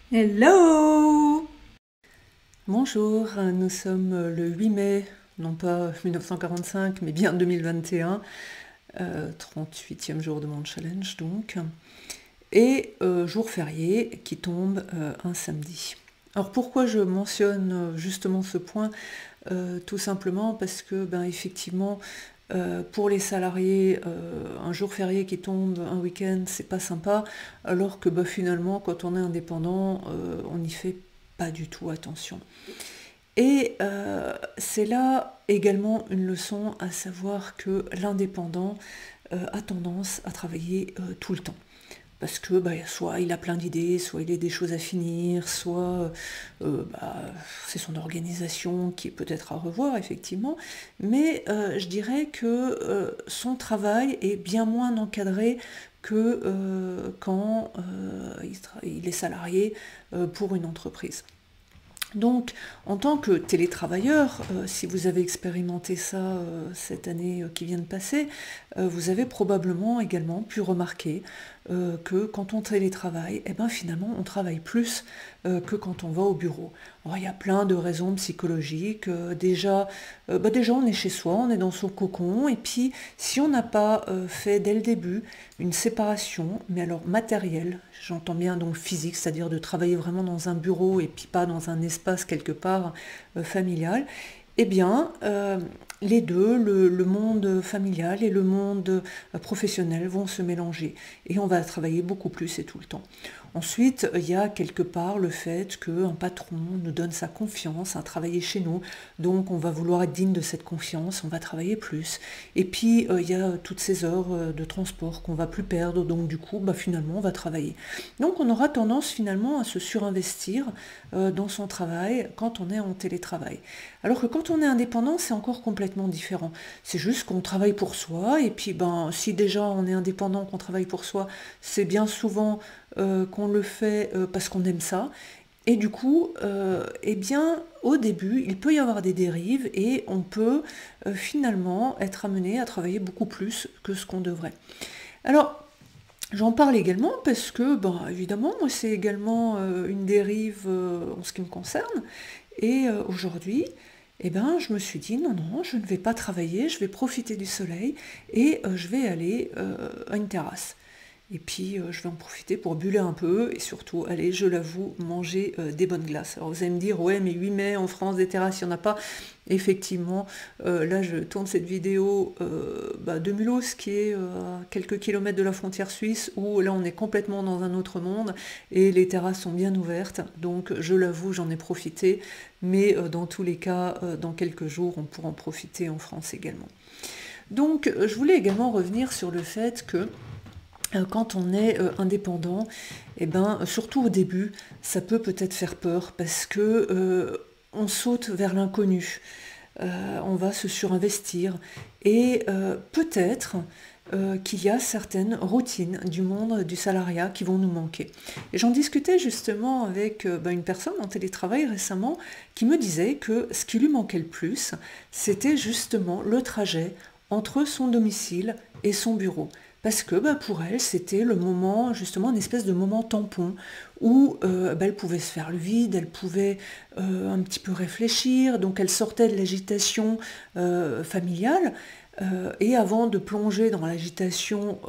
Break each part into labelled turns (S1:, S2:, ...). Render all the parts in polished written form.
S1: Hello! Bonjour, nous sommes le 8 mai, non pas 1945, mais bien 2021, 38e jour de mon challenge donc, et jour férié qui tombe un samedi. Alors pourquoi je mentionne justement ce point? Tout simplement parce que, effectivement, pour les salariés, un jour férié qui tombe un week-end, c'est pas sympa, alors que finalement, quand on est indépendant, on n'y fait pas du tout attention. Et c'est là également une leçon, à savoir que l'indépendant a tendance à travailler tout le temps. Parce que soit il a plein d'idées, soit il a des choses à finir, soit c'est son organisation qui est peut-être à revoir, effectivement. Mais je dirais que son travail est bien moins encadré que quand il est salarié pour une entreprise. Donc, en tant que télétravailleur, si vous avez expérimenté ça cette année qui vient de passer, vous avez probablement également pu remarquer que quand on télétravaille, finalement, on travaille plus que quand on va au bureau. Alors, il y a plein de raisons psychologiques. Déjà, on est chez soi, on est dans son cocon, et puis si on n'a pas fait dès le début une séparation, mais alors matérielle, j'entends bien donc physique, c'est-à-dire de travailler vraiment dans un bureau et puis pas dans un espace quelque part familial, eh bien, les deux, le monde familial et le monde professionnel vont se mélanger et on va travailler beaucoup plus et tout le temps. Ensuite, il y a quelque part le fait qu'un patron nous donne sa confiance à travailler chez nous, donc on va vouloir être digne de cette confiance, on va travailler plus. Et puis, il y a toutes ces heures de transport qu'on va plus perdre, donc du coup, finalement, on va travailler. Donc on aura tendance finalement à se surinvestir dans son travail quand on est en télétravail. Alors que quand on est indépendant, c'est encore complètement différent. C'est juste qu'on travaille pour soi, et puis si déjà on est indépendant, qu'on travaille pour soi, c'est bien souvent qu'on le fait parce qu'on aime ça. Et du coup, au début, il peut y avoir des dérives et on peut finalement être amené à travailler beaucoup plus que ce qu'on devrait. Alors, j'en parle également parce que, évidemment, moi, c'est également une dérive en ce qui me concerne. Et aujourd'hui, je me suis dit, non, non, je ne vais pas travailler, je vais profiter du soleil et je vais aller à une terrasse. Et puis, je vais en profiter pour buller un peu et surtout, allez, je l'avoue, manger des bonnes glaces. Alors, vous allez me dire, ouais, mais 8 mai en France, des terrasses, il n'y en a pas. Effectivement, là, je tourne cette vidéo de Mulhouse, qui est à quelques kilomètres de la frontière suisse, où là, on est complètement dans un autre monde et les terrasses sont bien ouvertes. Donc, je l'avoue, j'en ai profité. Mais dans tous les cas, dans quelques jours, on pourra en profiter en France également. Donc, je voulais également revenir sur le fait que quand on est indépendant, surtout au début, ça peut peut-être faire peur parce que on saute vers l'inconnu, on va se surinvestir et peut-être qu'il y a certaines routines du monde du salariat qui vont nous manquer. Et j'en discutais justement avec une personne en télétravail récemment qui me disait que ce qui lui manquait le plus, c'était justement le trajet entre son domicile et son bureau. Parce que pour elle, c'était le moment, justement, une espèce de moment tampon où elle pouvait se faire le vide, elle pouvait un petit peu réfléchir, donc elle sortait de l'agitation familiale. Et avant de plonger dans l'agitation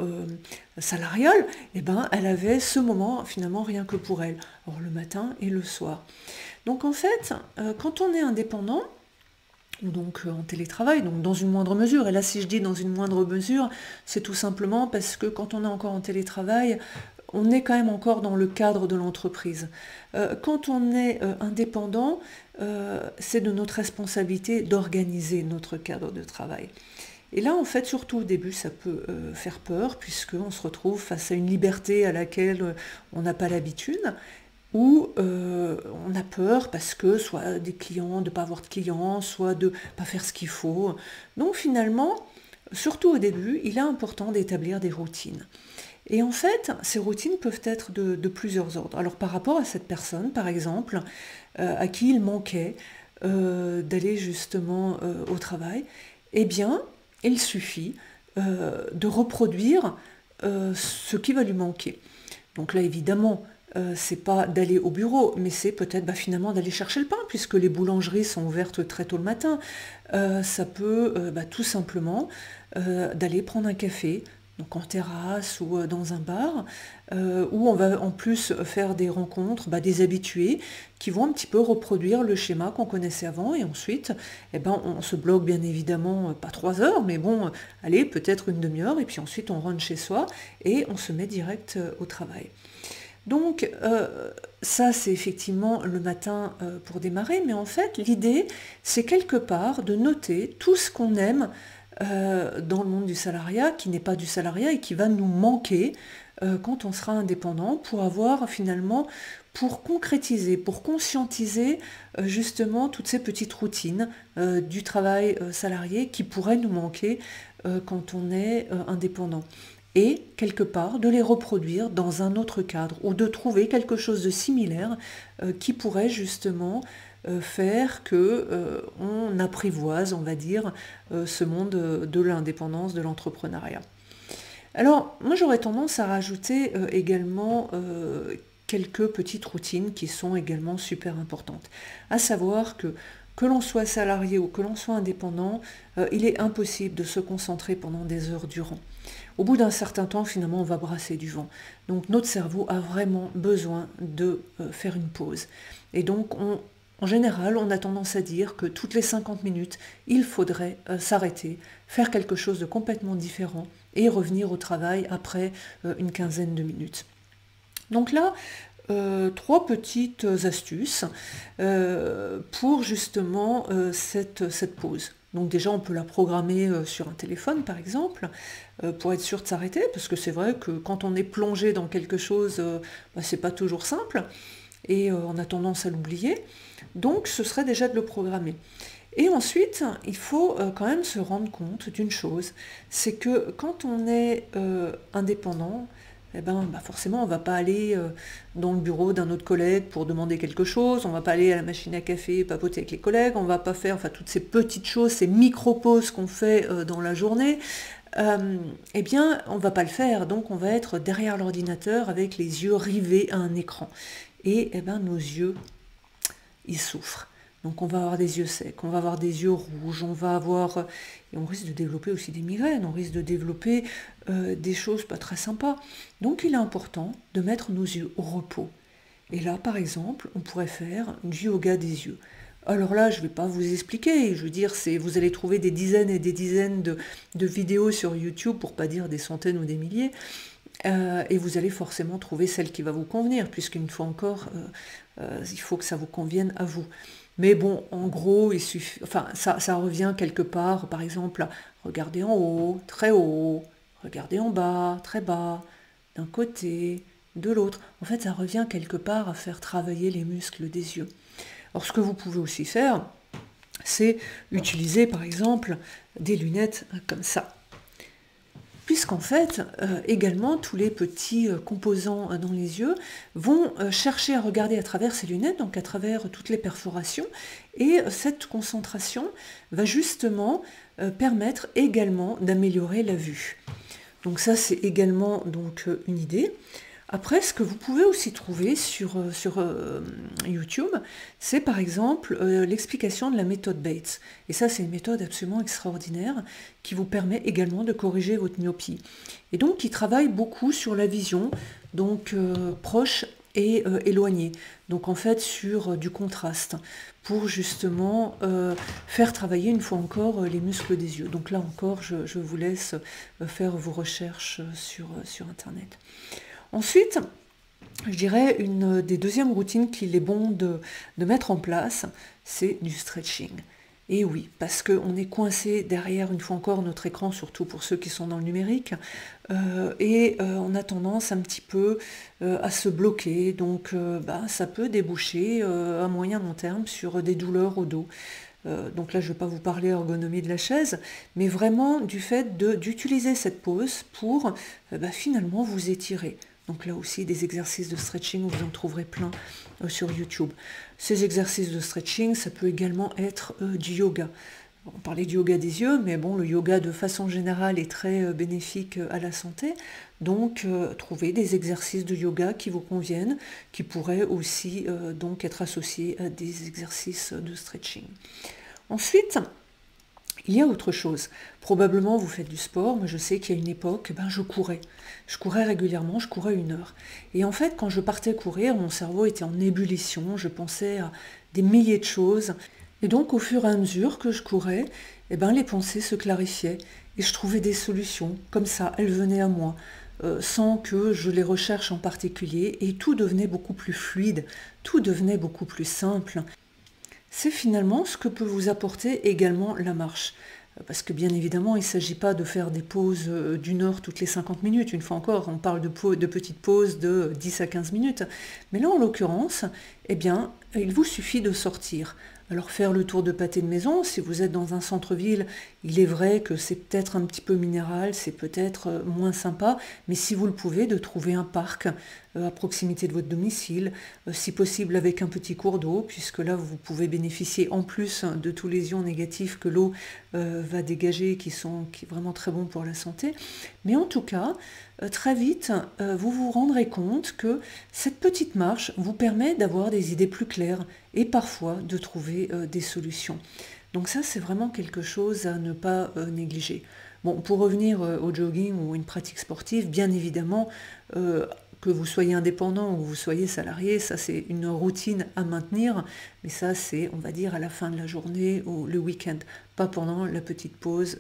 S1: salariale, elle avait ce moment finalement rien que pour elle, alors le matin et le soir. Donc en fait, quand on est indépendant, donc en télétravail, donc dans une moindre mesure. Et là, si je dis dans une moindre mesure, c'est tout simplement parce que quand on est encore en télétravail, on est quand même encore dans le cadre de l'entreprise. Quand on est indépendant, c'est de notre responsabilité d'organiser notre cadre de travail. Et là, en fait, surtout au début, ça peut faire peur, puisqu'on se retrouve face à une liberté à laquelle on n'a pas l'habitude, ou on a peur parce que soit des clients, de ne pas avoir de clients, soit de ne pas faire ce qu'il faut. Donc finalement, surtout au début, il est important d'établir des routines. Et en fait, ces routines peuvent être de plusieurs ordres. Alors par rapport à cette personne, par exemple, à qui il manquait d'aller justement au travail, eh bien, il suffit de reproduire ce qui va lui manquer. Donc là, évidemment, c'est pas d'aller au bureau, mais c'est peut-être finalement d'aller chercher le pain, puisque les boulangeries sont ouvertes très tôt le matin. Ça peut tout simplement d'aller prendre un café, donc en terrasse ou dans un bar, où on va en plus faire des rencontres, des habitués qui vont un petit peu reproduire le schéma qu'on connaissait avant, et ensuite on se bloque bien évidemment pas 3 heures, mais bon, allez, peut-être une demi-heure, et puis ensuite on rentre chez soi et on se met direct au travail. Donc ça c'est effectivement le matin pour démarrer, mais en fait l'idée c'est quelque part de noter tout ce qu'on aime dans le monde du salariat, qui n'est pas du salariat et qui va nous manquer quand on sera indépendant, pour avoir finalement, pour concrétiser, pour conscientiser justement toutes ces petites routines du travail salarié qui pourraient nous manquer quand on est indépendant. Et quelque part de les reproduire dans un autre cadre, ou de trouver quelque chose de similaire qui pourrait justement faire que on apprivoise, on va dire, ce monde de l'indépendance, de l'entrepreneuriat. Alors, moi j'aurais tendance à rajouter également quelques petites routines qui sont également super importantes. À savoir que l'on soit salarié ou que l'on soit indépendant, il est impossible de se concentrer pendant des heures durant. Au bout d'un certain temps, finalement, on va brasser du vent. Donc notre cerveau a vraiment besoin de faire une pause. Et donc, en général, on a tendance à dire que toutes les 50 minutes, il faudrait s'arrêter, faire quelque chose de complètement différent et revenir au travail après une quinzaine de minutes. Donc là, 3 petites astuces pour justement cette pause. Donc déjà, on peut la programmer sur un téléphone, par exemple, pour être sûr de s'arrêter, parce que c'est vrai que quand on est plongé dans quelque chose, c'est pas toujours simple, et on a tendance à l'oublier. Donc ce serait déjà de le programmer. Et ensuite, il faut quand même se rendre compte d'une chose, c'est que quand on est indépendant, forcément, on ne va pas aller dans le bureau d'un autre collègue pour demander quelque chose, on ne va pas aller à la machine à café papoter avec les collègues, on ne va pas faire toutes ces petites choses, ces micro-pauses qu'on fait dans la journée. On ne va pas le faire, donc on va être derrière l'ordinateur avec les yeux rivés à un écran. Et nos yeux, ils souffrent. Donc on va avoir des yeux secs, on va avoir des yeux rouges, et on risque de développer aussi des migraines, on risque de développer des choses pas très sympas. Donc il est important de mettre nos yeux au repos. Et là, par exemple, on pourrait faire du yoga des yeux. Alors là, je ne vais pas vous expliquer, je veux dire, vous allez trouver des dizaines et des dizaines de vidéos sur YouTube, pour pas dire des centaines ou des milliers, et vous allez forcément trouver celle qui va vous convenir, puisqu'une fois encore, il faut que ça vous convienne à vous. Mais bon, en gros, il suffit, ça revient quelque part, par exemple, à regarder en haut, très haut, regarder en bas, très bas, d'un côté, de l'autre. En fait, ça revient quelque part à faire travailler les muscles des yeux. Alors, ce que vous pouvez aussi faire, c'est utiliser, par exemple, des lunettes comme ça. Puisqu'en fait, également, tous les petits composants dans les yeux vont chercher à regarder à travers ces lunettes, donc à travers toutes les perforations, et cette concentration va justement permettre également d'améliorer la vue. Donc ça, c'est également une idée. Après, ce que vous pouvez aussi trouver sur YouTube, c'est par exemple l'explication de la méthode Bates. Et ça, c'est une méthode absolument extraordinaire qui vous permet également de corriger votre myopie. Et donc, qui travaille beaucoup sur la vision, donc proche et éloignée. Donc en fait, sur du contraste, pour justement faire travailler une fois encore les muscles des yeux. Donc là encore, je vous laisse faire vos recherches sur Internet. Ensuite, je dirais une des deuxièmes routines qu'il est bon de mettre en place, c'est du stretching. Et oui, parce qu'on est coincé derrière, une fois encore, notre écran, surtout pour ceux qui sont dans le numérique, et on a tendance un petit peu à se bloquer, donc ça peut déboucher à moyen long terme sur des douleurs au dos. Donc là, je ne vais pas vous parler ergonomie de la chaise, mais vraiment du fait d'utiliser cette pause pour finalement vous étirer. Donc là aussi, des exercices de stretching, vous en trouverez plein sur YouTube. Ces exercices de stretching, ça peut également être du yoga. On parlait du yoga des yeux, mais bon, le yoga de façon générale est très bénéfique à la santé. Donc, trouvez des exercices de yoga qui vous conviennent, qui pourraient aussi donc être associés à des exercices de stretching. Ensuite, il y a autre chose. Probablement, vous faites du sport. Moi, je sais qu'il y a une époque, je courais. Je courais régulièrement, je courais 1 heure. Et en fait, quand je partais courir, mon cerveau était en ébullition. Je pensais à des milliers de choses. Et donc, au fur et à mesure que je courais, les pensées se clarifiaient. Et je trouvais des solutions. Comme ça, elles venaient à moi, sans que je les recherche en particulier. Et tout devenait beaucoup plus fluide. Tout devenait beaucoup plus simple. C'est finalement ce que peut vous apporter également la marche. Parce que bien évidemment, il ne s'agit pas de faire des pauses d'1 heure toutes les 50 minutes. Une fois encore, on parle de petites pauses de 10 à 15 minutes. Mais là, en l'occurrence, il vous suffit de sortir. Alors faire le tour de pâté de maison, si vous êtes dans un centre-ville, il est vrai que c'est peut-être un petit peu minéral, c'est peut-être moins sympa, mais si vous le pouvez, de trouver un parc à proximité de votre domicile, si possible avec un petit cours d'eau, puisque là vous pouvez bénéficier en plus de tous les ions négatifs que l'eau va dégager, qui sont vraiment très bons pour la santé. Mais en tout cas, très vite, vous vous rendrez compte que cette petite marche vous permet d'avoir des idées plus claires et parfois de trouver des solutions. Donc ça, c'est vraiment quelque chose à ne pas négliger. Bon, pour revenir au jogging ou une pratique sportive, bien évidemment, que vous soyez indépendant ou que vous soyez salarié, ça c'est une routine à maintenir, mais ça c'est, on va dire, à la fin de la journée ou le week-end, pas pendant la petite pause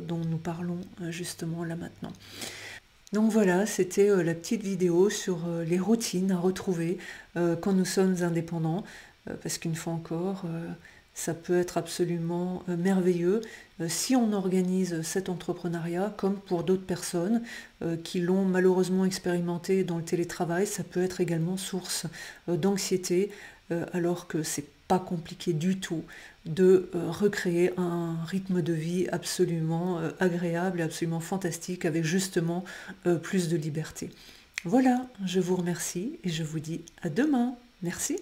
S1: dont nous parlons justement là maintenant. Donc voilà, c'était la petite vidéo sur les routines à retrouver quand nous sommes indépendants, parce qu'une fois encore, ça peut être absolument merveilleux si on organise cet entrepreneuriat comme pour d'autres personnes qui l'ont malheureusement expérimenté dans le télétravail. Ça peut être également source d'anxiété alors que c'est pas compliqué du tout de recréer un rythme de vie absolument agréable et absolument fantastique avec justement plus de liberté. Voilà, je vous remercie et je vous dis à demain. Merci.